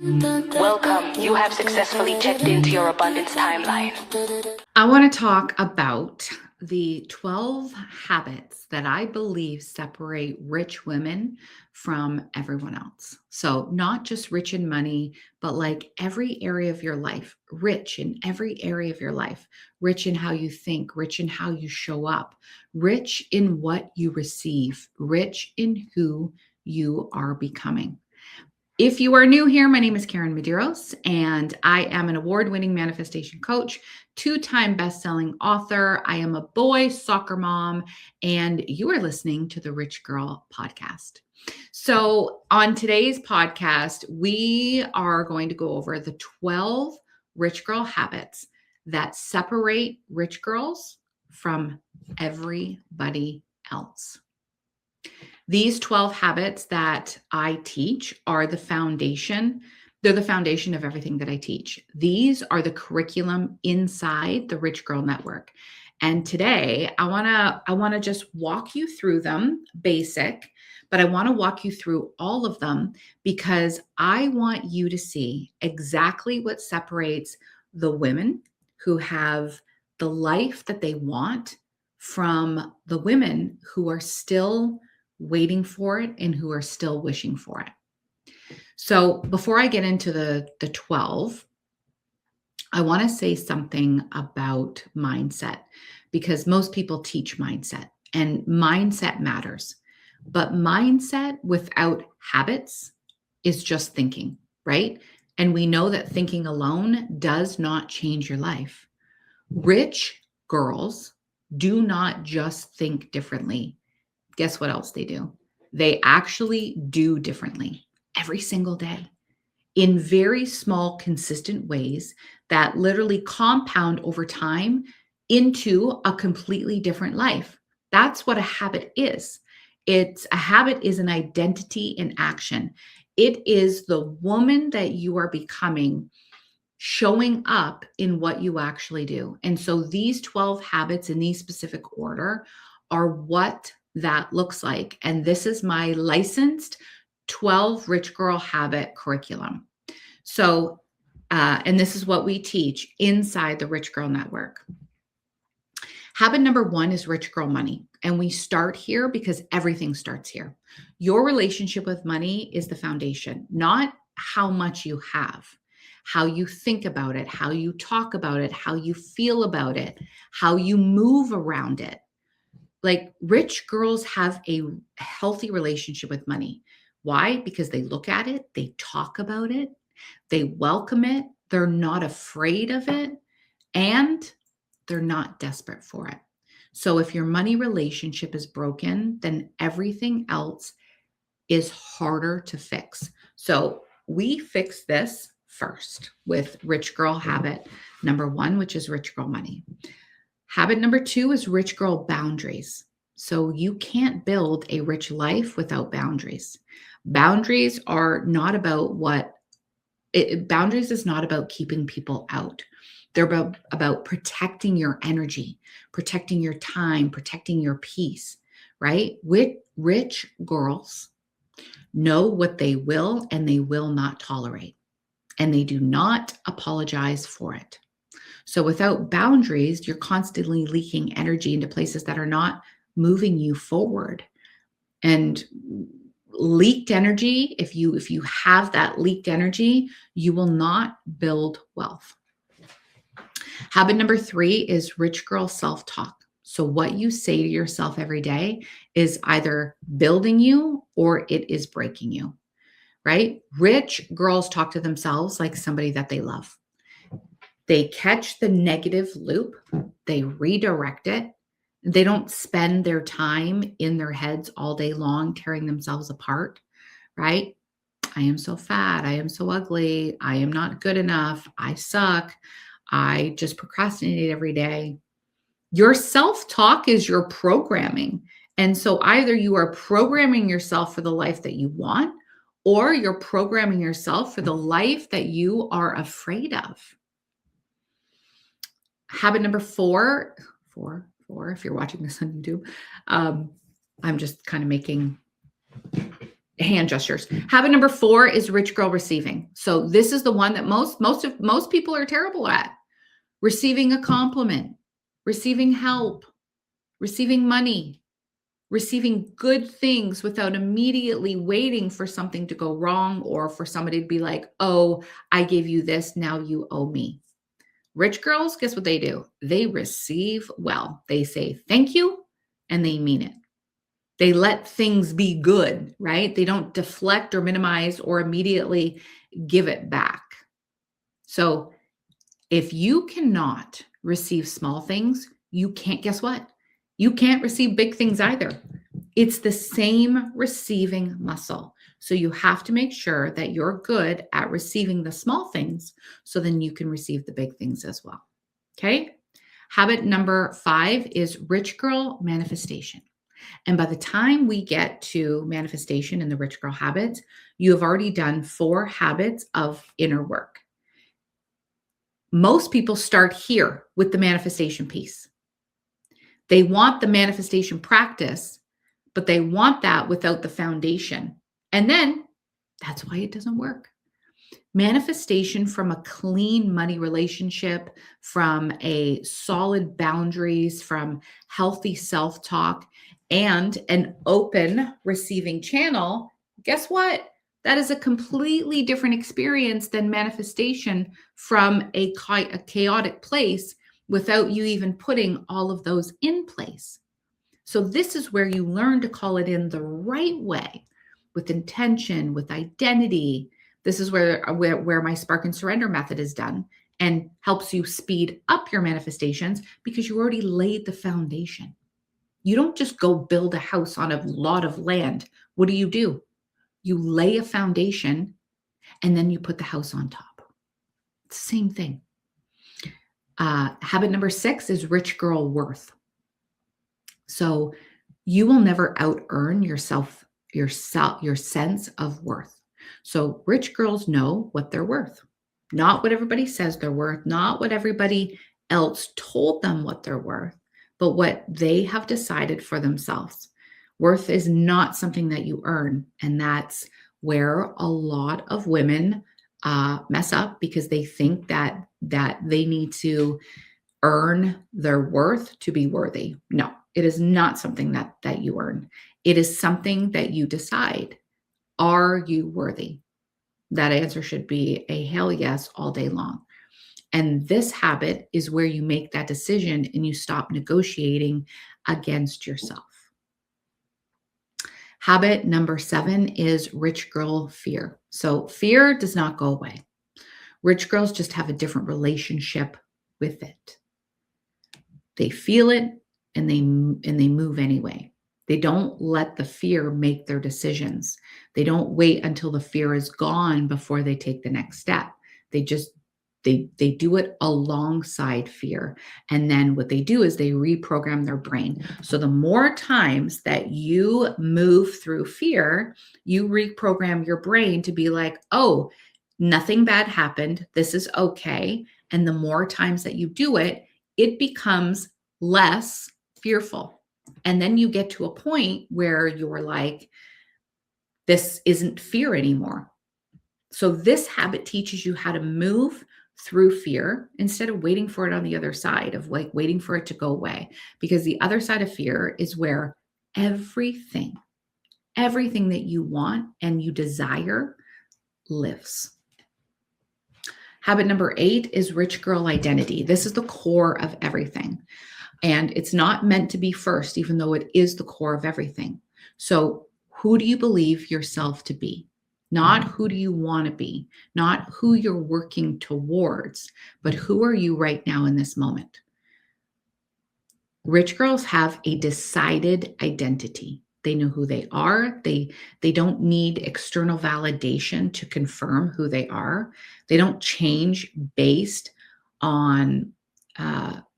Welcome. You have successfully checked into your abundance timeline. I want to talk about the 12 habits that I believe separate rich women from everyone else. So, not just rich in money, but like every area of your life, rich in every area of your life, rich in how you think, rich in how you show up, rich in what you receive, rich in who you are becoming. If you are new here, my name is Karyn Medeiros, and I am an award-winning manifestation coach, two-time best-selling author. I am a boy soccer mom, and you are listening to the Rich Girl Podcast. So on today's podcast, we are going to go over the 12 rich girl habits that separate rich girls from everybody else. These 12 habits that I teach are the foundation. They're the foundation of everything that I teach. These are the curriculum inside the Rich Girl Network. And today I want to just walk you through them basic, but I want to walk you through all of them because I want you to see exactly what separates the women who have the life that they want from the women who are still waiting for it and who are still wishing for it. So before I get into the 12, I want to say something about mindset because most people teach mindset and mindset matters. But mindset without habits is just thinking, right? And we know that thinking alone does not change your life. Rich girls do not just think differently. Guess what else they do? They actually do differently every single day in very small, consistent ways that literally compound over time into a completely different life. That's what a habit is. A habit is an identity in action. It is the woman that you are becoming showing up in what you actually do. And so these 12 habits in these specific order are what that looks like. And this is my licensed 12 Rich Girl Habit curriculum. So, and this is what we teach inside the Rich Girl Network. Habit number 1 is Rich Girl Money. And we start here because everything starts here. Your relationship with money is the foundation, not how much you have, how you think about it, how you talk about it, how you feel about it, how you move around it. Like rich girls have a healthy relationship with money. Why? Because they look at it, they talk about it, they welcome it, they're not afraid of it, and they're not desperate for it. So if your money relationship is broken, then everything else is harder to fix. So we fix this first with Rich Girl Habit number 1, which is Rich Girl Money. Habit number 2 is Rich Girl Boundaries. So you can't build a rich life without boundaries. Boundaries are not about boundaries is not about keeping people out. They're about protecting your energy, protecting your time, protecting your peace, right? With rich girls know what they will and they will not tolerate, and they do not apologize for it. So without boundaries, you're constantly leaking energy into places that are not moving you forward. And leaked energy, if you have that leaked energy, you will not build wealth. Habit number 3 is Rich Girl Self-Talk. So what you say to yourself every day is either building you or it is breaking you, right? Rich girls talk to themselves like somebody that they love. They catch the negative loop, they redirect it. They don't spend their time in their heads all day long tearing themselves apart, right? I am so fat. I am so ugly. I am not good enough. I suck. I just procrastinate every day. Your self-talk is your programming. And so either you are programming yourself for the life that you want, or you're programming yourself for the life that you are afraid of. Habit number 4, if you're watching this on YouTube, I'm just kind of making hand gestures. Habit number 4 is rich girl receiving. So this is the one that most people are terrible at. Receiving a compliment, receiving help, receiving money, receiving good things without immediately waiting for something to go wrong or for somebody to be like, oh, I gave you this, now you owe me. Rich girls, guess what they do? They receive well. They say thank you and they mean it. They let things be good, right? They don't deflect or minimize or immediately give it back. So if you cannot receive small things, you can't, guess what? You can't receive big things either. It's the same receiving muscle. So you have to make sure that you're good at receiving the small things so then you can receive the big things as well. Okay? Habit number 5 is rich girl manifestation. And by the time we get to manifestation and the rich girl habits, you have already done 4 habits of inner work. Most people start here with the manifestation piece. They want the manifestation practice, but they want that without the foundation. And then that's why it doesn't work. Manifestation from a clean money relationship, from a solid boundaries, from healthy self-talk, and an open receiving channel, guess what? That is a completely different experience than manifestation from a chaotic place without you even putting all of those in place. So this is where you learn to call it in the right way, with intention, with identity. This is where my Spark and Surrender method is done and helps you speed up your manifestations because you already laid the foundation. You don't just go build a house on a lot of land. What do? You lay a foundation and then you put the house on top. It's the same thing. Habit number 6 is rich girl worth. So you will never out earn your sense of worth. So rich girls know what they're worth, not what everybody says they're worth, not what everybody else told them what they're worth, but what they have decided for themselves. Worth is not something that you earn. And that's where a lot of women mess up because they think that they need to earn their worth to be worthy. No, it is not something that you earn. It is something that you decide. Are you worthy? That answer should be a hell yes all day long. And this habit is where you make that decision and you stop negotiating against yourself. Habit number 7 is rich girl fear. So fear does not go away. Rich girls just have a different relationship with it. They feel it and they move anyway. They don't let the fear make their decisions. They don't wait until the fear is gone before they take the next step. They do it alongside fear. And then what they do is they reprogram their brain. So the more times that you move through fear, you reprogram your brain to be like, oh, nothing bad happened. This is okay. And the more times that you do it, it becomes less fearful. And then you get to a point where you're like, this isn't fear anymore. So this habit teaches you how to move through fear instead of waiting for it on the other side of like waiting for it to go away. Because the other side of fear is where everything that you want and you desire lives. Habit number 8 is rich girl identity. This is the core of everything. And it's not meant to be first, even though it is the core of everything. So who do you believe yourself to be? Not who do you want to be, not who you're working towards, but who are you right now in this moment? Rich girls have a decided identity. They know who they are. They don't need external validation to confirm who they are. They don't change based on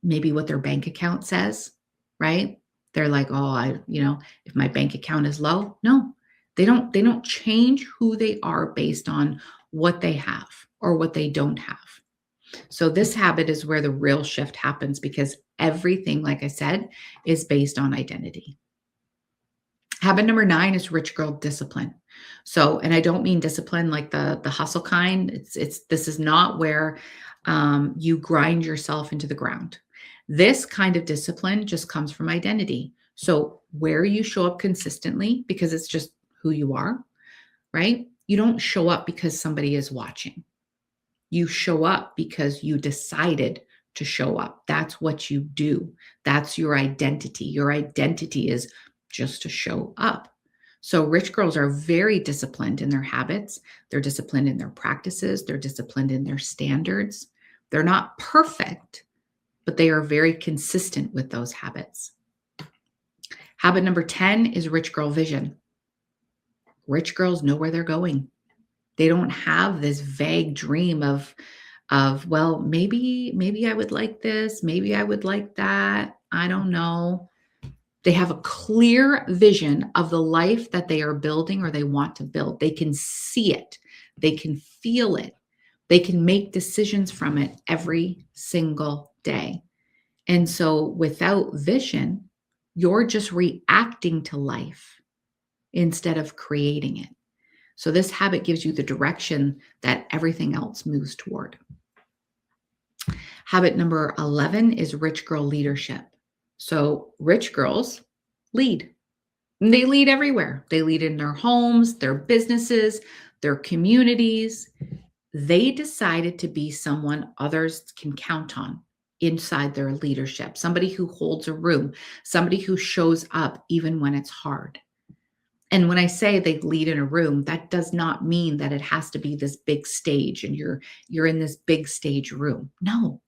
maybe what their bank account says, right? They're like, oh, if my bank account is low, no. They don't change who they are based on what they have or what they don't have. So this habit is where the real shift happens because everything, like I said, is based on identity. Habit number 9 is rich girl discipline. So, and I don't mean discipline like the hustle kind. This is not where you grind yourself into the ground. This kind of discipline just comes from identity. So, where you show up consistently because it's just who you are, right? You don't show up because somebody is watching. You show up because you decided to show up. That's what you do. That's your identity. Your identity is just to show up. So, rich girls are very disciplined in their habits. They're disciplined in their practices. They're disciplined in their standards. They're not perfect, but they are very consistent with those habits. Habit number 10 is rich girl vision. Rich girls know where they're going. They don't have this vague dream of well, maybe I would like this, maybe I would like that. I don't know. They have a clear vision of the life that they are building or they want to build. They can see it. They can feel it. They can make decisions from it every single day. And so without vision, you're just reacting to life instead of creating it. So this habit gives you the direction that everything else moves toward. Habit number 11 is rich girl leadership. So rich girls lead. And they lead everywhere. They lead in their homes, their businesses, their communities. They decided to be someone others can count on inside their leadership, somebody who holds a room, somebody who shows up even when it's hard. And when I say they lead in a room, that does not mean that it has to be this big stage and you're in this big stage room. No.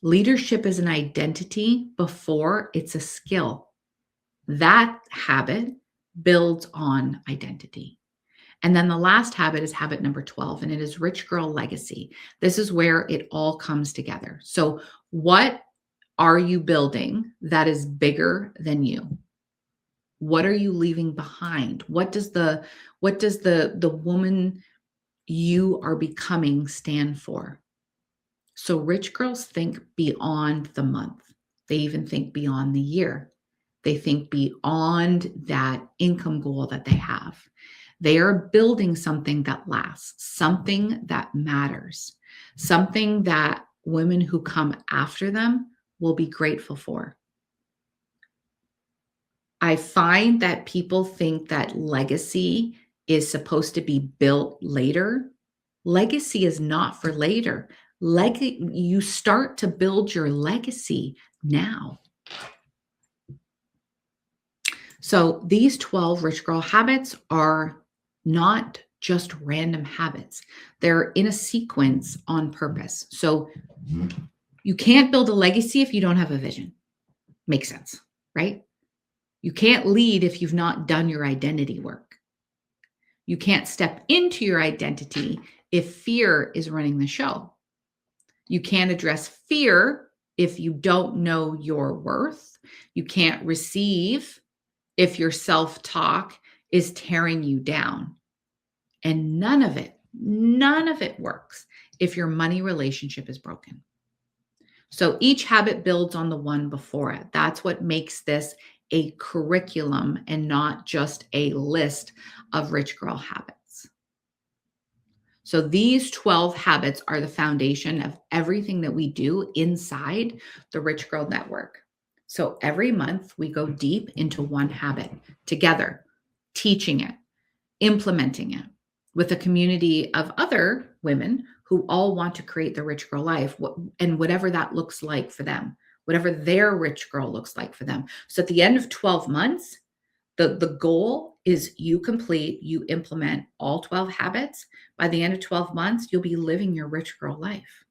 Leadership is an identity before it's a skill. That habit builds on identity. And then the last habit is habit number 12, and it is rich girl legacy. This is where it all comes together. So what are you building that is bigger than you? What are you leaving behind? What does the woman you are becoming stand for? So rich girls think beyond the month. They even think beyond the year. They think beyond that income goal that they have. They are building something that lasts, something that matters, something that women who come after them will be grateful for. I find that people think that legacy is supposed to be built later. Legacy is not for later. You start to build your legacy now. So these 12 rich girl habits are not just random habits. They're in a sequence on purpose. So you can't build a legacy if you don't have a vision. Makes sense, right? You can't lead if you've not done your identity work. You can't step into your identity if fear is running the show. You can't address fear if you don't know your worth. You can't receive if your self-talk is tearing you down. And none of it works if your money relationship is broken. So each habit builds on the one before it. That's what makes this a curriculum and not just a list of rich girl habits. So these 12 habits are the foundation of everything that we do inside the Rich Girl Network. So every month we go deep into one habit together, teaching it, implementing it with a community of other women who all want to create the rich girl life and whatever that looks like for them, whatever their rich girl looks like for them. So at the end of 12 months, the goal is you implement all 12 habits. By the end of 12 months, you'll be living your rich girl life.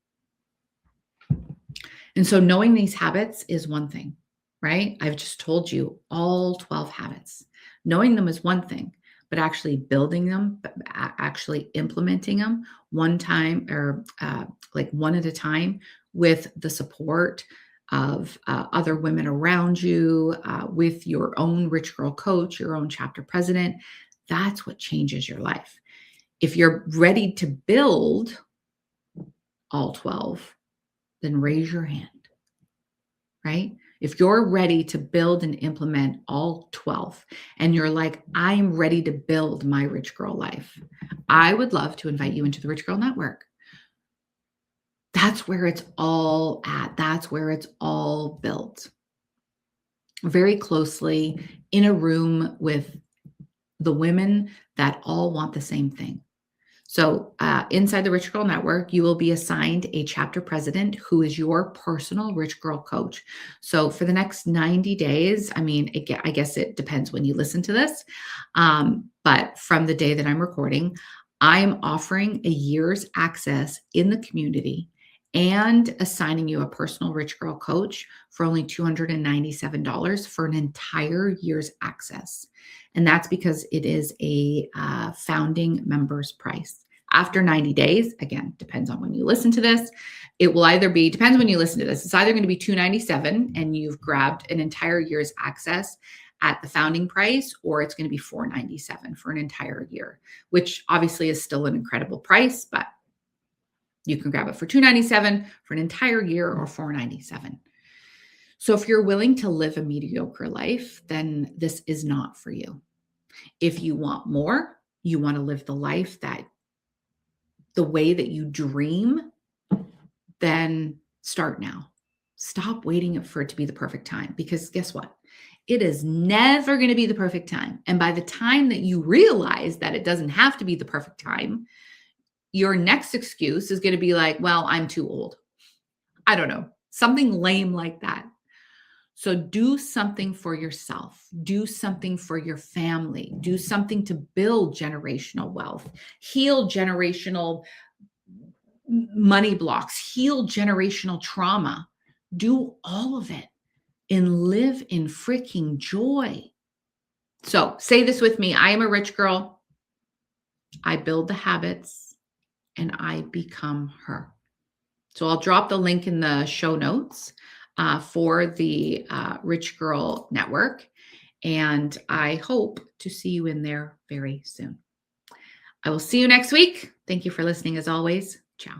And so knowing these habits is one thing, right? I've just told you all 12 habits. Knowing them is one thing, but actually building them, actually implementing them one time or like one at a time with the support of other women around you, with your own rich girl coach, your own chapter president, that's what changes your life. If you're ready to build all 12, then raise your hand, right? If you're ready to build and implement all 12 and you're like, I'm ready to build my rich girl life, I would love to invite you into the Rich Girl Network. That's where it's all at. That's where it's all built. Very closely in a room with the women that all want the same thing. So inside the Rich Girl Network, you will be assigned a chapter president who is your personal Rich Girl coach. So for the next 90 days, I mean, I guess it depends when you listen to this, but from the day that I'm recording, I am offering a year's access in the community and assigning you a personal Rich Girl coach for only $297 for an entire year's access. And that's because it is a founding member's price. After 90 days, again, depends on when you listen to this, it will either be, depends when you listen to this, it's either going to be $297 and you've grabbed an entire year's access at the founding price, or it's going to be $497 for an entire year, which obviously is still an incredible price, but you can grab it for $297 for an entire year or $497. So if you're willing to live a mediocre life, then this is not for you. If you want more, you want to live the life that the way that you dream, then start now. Stop waiting for it to be the perfect time, because guess what? It is never going to be the perfect time. And by the time that you realize that it doesn't have to be the perfect time, your next excuse is going to be like, well, I'm too old. I don't know, something lame like that. So do something for yourself. Do something for your family. Do something to build generational wealth, heal generational money blocks, heal generational trauma. Do all of it and live in freaking joy. So say this with me. I am a rich girl. I build the habits and I become her. So I'll drop the link in the show notes for the Rich Girl Network. And I hope to see you in there very soon. I will see you next week. Thank you for listening as always. Ciao.